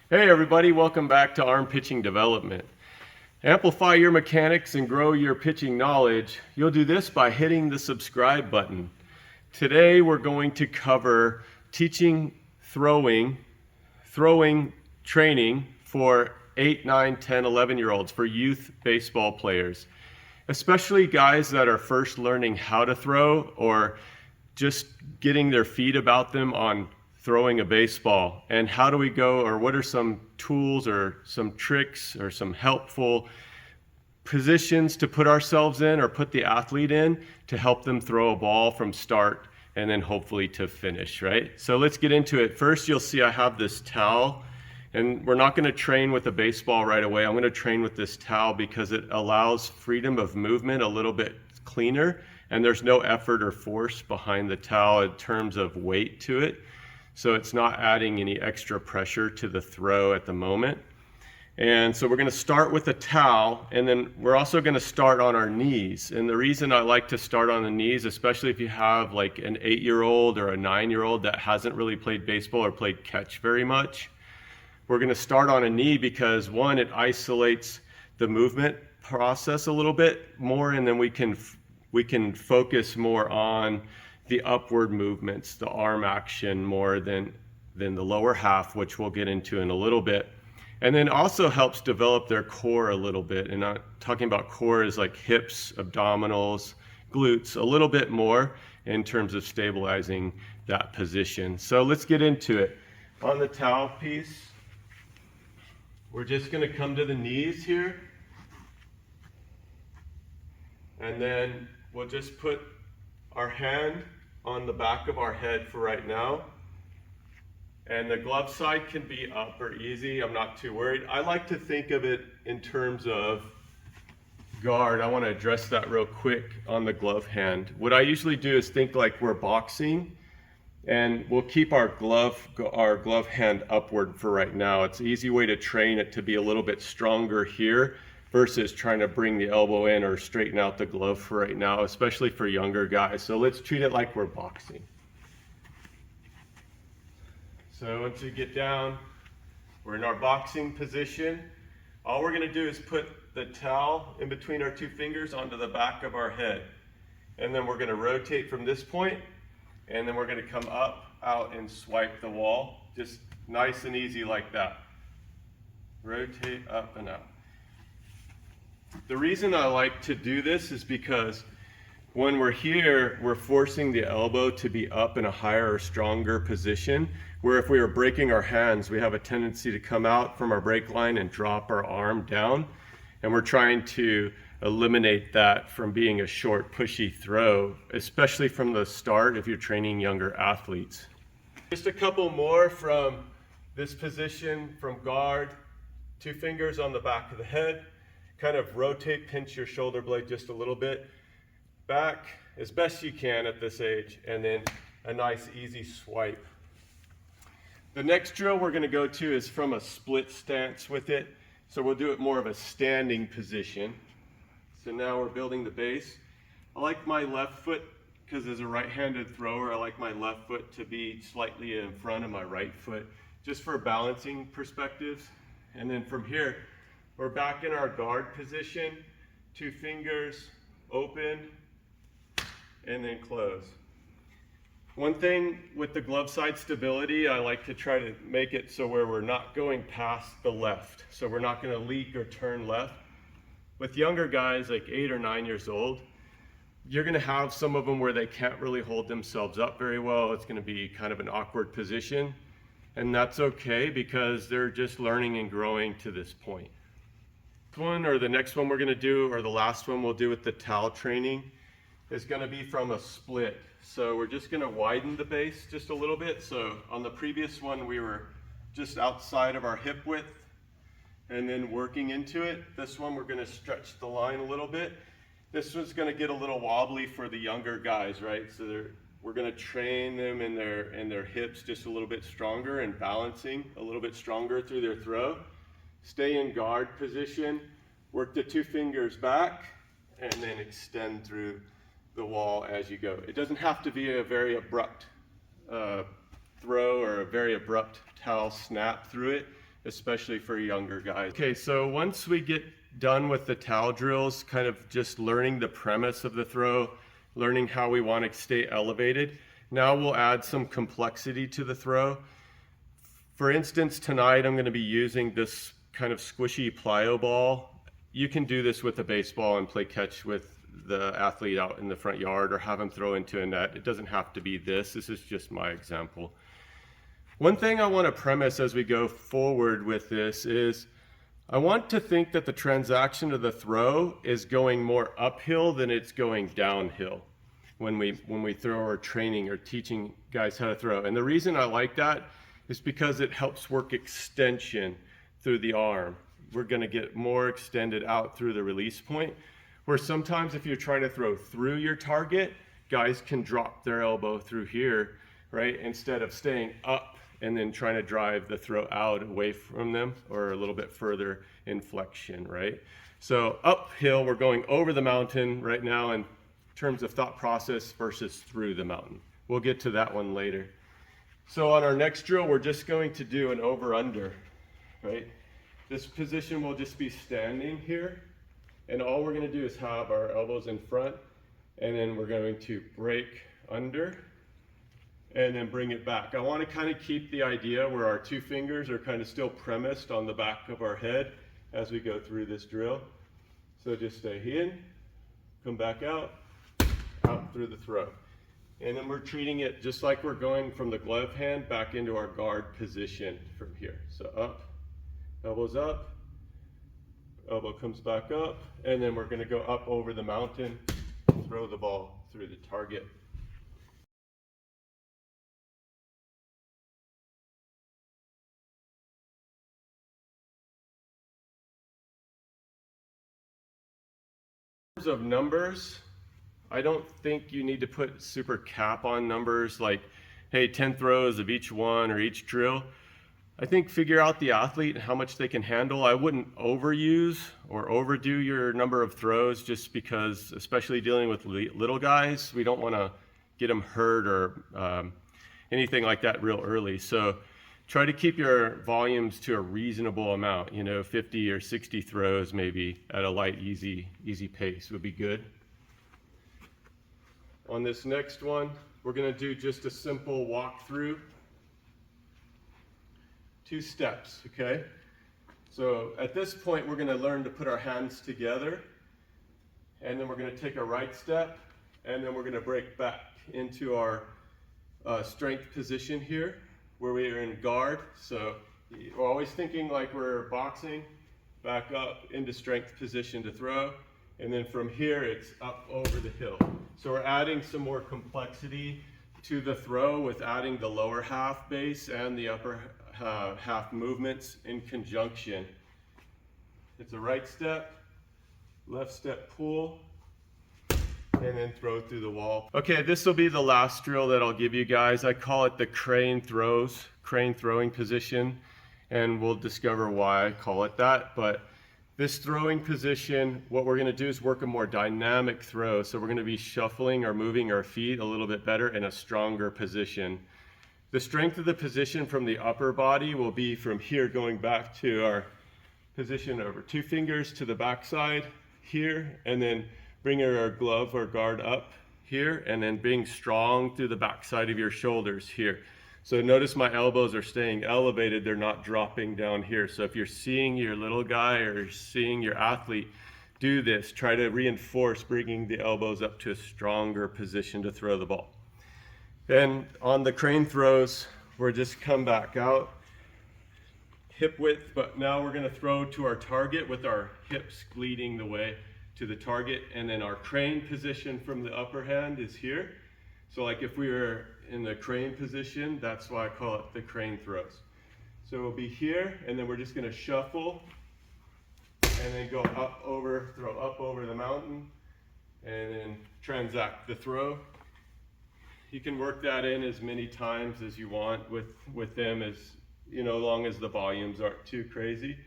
Hey everybody, welcome back to Arm Pitching Development. Amplify your mechanics and grow your pitching knowledge. You'll do this by hitting the subscribe button. Today we're going to cover teaching throwing training for 8, 9, 10, 11-year-olds, for youth baseball players, especially guys that are first learning how to throw or just getting their feet about them on throwing a baseball. And how do we go, or what are some tools or some tricks or some helpful positions to put ourselves in or put the athlete in to help them throw a ball from start and then hopefully to finish, right? So let's get into it. First, you'll see I have this towel, and we're not going to train with a baseball right away. I'm going to train with this towel because it allows freedom of movement a little bit cleaner, and there's no effort or force behind the towel in terms of weight to it. So it's not adding any extra pressure to the throw at the moment. And so we're going to start with a towel, and then we're also going to start on our knees. And the reason I like to start on the knees, especially if you have like an 8-year-old or a 9-year-old that hasn't really played baseball or played catch very much, we're going to start on a knee because one, it isolates the movement process a little bit more, and then we can focus more on the upward movements, the arm action more than the lower half, which we'll get into in a little bit. And then also helps develop their core a little bit. And I'm talking about core is like hips, abdominals, glutes, a little bit more in terms of stabilizing that position. So let's get into it. On the towel piece, we're just going to come to the knees here. And then we'll just put our hand on the back of our head for right now. And the glove side can be up or easy. I'm not too worried. I like to think of it in terms of guard. I want to address that real quick on the glove hand. What I usually do is think like we're boxing, and we'll keep our glove hand upward for right now. It's an easy way to train it to be a little bit stronger here versus trying to bring the elbow in or straighten out the glove for right now, especially for younger guys. So let's treat it like we're boxing. So once we get down, we're in our boxing position. All we're gonna do is put the towel in between our two fingers onto the back of our head. And then we're gonna rotate from this point, and then we're gonna come up, out, and swipe the wall. Just nice and easy like that. Rotate up and out. The reason I like to do this is because when we're here, we're forcing the elbow to be up in a higher or stronger position, where if we were breaking our hands, we have a tendency to come out from our break line and drop our arm down. And we're trying to eliminate that from being a short, pushy throw, especially from the start if you're training younger athletes. Just a couple more from this position, from guard, 2 fingers on the back of the head. Kind of rotate, pinch your shoulder blade just a little bit back as best you can at this age, and then a nice easy swipe. The next drill we're going to go to is from a split stance with it. So we'll do it more of a standing position. So now we're building the base. I like my left foot, because as a right-handed thrower, I like my left foot to be slightly in front of my right foot, just for balancing perspectives. And then from here, we're back in our guard position, 2 fingers open, and then close. One thing with the glove side stability, I like to try to make it so where we're not going past the left. So we're not gonna leak or turn left. With younger guys, like 8 or 9 years old, you're gonna have some of them where they can't really hold themselves up very well. It's gonna be kind of an awkward position. And that's okay because they're just learning and growing to this point. One or the next one we're going to do, or the last one we'll do with the towel training, is going to be from a split. So we're just going to widen the base just a little bit. So on the previous one we were just outside of our hip width and then working into it. This one we're going to stretch the line a little bit. This one's going to get a little wobbly for the younger guys, right? So we're going to train them in their hips just a little bit stronger and balancing a little bit stronger through their throw. Stay in guard position, work the 2 fingers back, and then extend through the wall as you go. It doesn't have to be a very abrupt throw or a very abrupt towel snap through it. especially for younger guys. Okay, so once we get done with the towel drills, kind of just learning the premise of the throw, learning how we want to stay elevated, now we'll add some complexity to the throw. For instance, tonight I'm going to be using this kind of squishy Plyo ball. You can do this with a baseball and play catch with the athlete out in the front yard, or have them throw into a net. It doesn't have to be this. This is just my example. One thing I want to premise as we go forward with this is I want to think that the transaction of the throw is going more uphill than it's going downhill when we throw or training or teaching guys how to throw. And the reason I like that is because it helps work extension through the arm. We're going to get more extended out through the release point, where sometimes if you're trying to throw through your target, guys can drop their elbow through here, right? Instead of staying up and then trying to drive the throw out away from them, or a little bit further in flexion, right? So uphill, we're going over the mountain right now in terms of thought process versus through the mountain. We'll get to that one later. So on our next drill, we're just going to do an over-under, right? This position will just be standing here, and all we're gonna do is have our elbows in front, and then we're going to break under, and then bring it back. I want to kind of keep the idea where our two fingers are kind of still premised on the back of our head as we go through this drill. So just stay in, come back out through the throw. And then we're treating it just like we're going from the glove hand back into our guard position from here. So up, elbows up, elbow comes back up, and then we're going to go up over the mountain, throw the ball through the target. In terms of numbers, I don't think you need to put super cap on numbers like, hey, 10 throws of each one or each drill. I think figure out the athlete and how much they can handle. I wouldn't overuse or overdo your number of throws, just because, especially dealing with little guys, we don't want to get them hurt or anything like that real early. So try to keep your volumes to a reasonable amount, 50 or 60 throws maybe at a light, easy pace would be good. On this next one, we're going to do just a simple walkthrough. 2 steps, okay? So at this point, we're going to learn to put our hands together, and then we're going to take a right step, and then we're going to break back into our strength position here, where we are in guard. So we're always thinking like we're boxing, back up into strength position to throw, and then from here it's up over the hill. So we're adding some more complexity to the throw with adding the lower half base and the upper half movements in conjunction. It's a right step, left step pull, and then throw through the wall. Okay, this will be the last drill that I'll give you guys. I call it the crane throwing position, and we'll discover why I call it that. But this throwing position, what we're going to do is work a more dynamic throw. So we're going to be shuffling or moving our feet a little bit better in a stronger position. The strength of the position from the upper body will be from here going back to our position over 2 fingers to the backside here, and then bring our glove or guard up here, and then being strong through the backside of your shoulders here. So notice my elbows are staying elevated, they're not dropping down here. So if you're seeing your little guy or seeing your athlete do this, try to reinforce bringing the elbows up to a stronger position to throw the ball. Then on the crane throws, we're just come back out, hip width, but now we're gonna throw to our target with our hips leading the way to the target, and then our crane position from the upper hand is here. So like if we were in the crane position, that's why I call it the crane throws. So we'll be here, and then we're just gonna shuffle, and then go up over, throw up over the mountain, and then transact the throw. You can work that in as many times as you want with them, as long as the volumes aren't too crazy.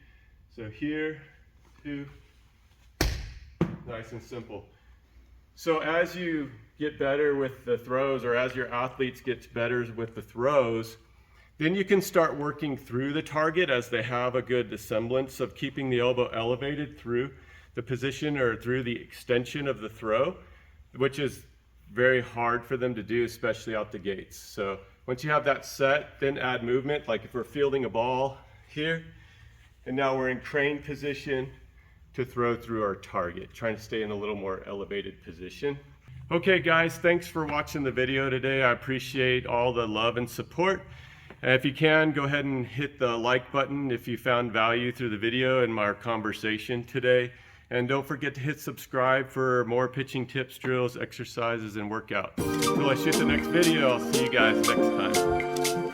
So here, 2, nice and simple. So as you get better with the throws, or as your athletes get better with the throws, Then you can start working through the target as they have a good semblance of keeping the elbow elevated through the position or through the extension of the throw, which is very hard for them to do, especially out the gates. So once you have that set, then add movement, like if we're fielding a ball here, and now we're in crane position to throw through our target, trying to stay in a little more elevated position. Okay guys, thanks for watching the video today. I appreciate all the love and support. If you can, go ahead and hit the like button if you found value through the video and our conversation today. And don't forget to hit subscribe for more pitching tips, drills, exercises, and workouts. Until I shoot the next video, I'll see you guys next time.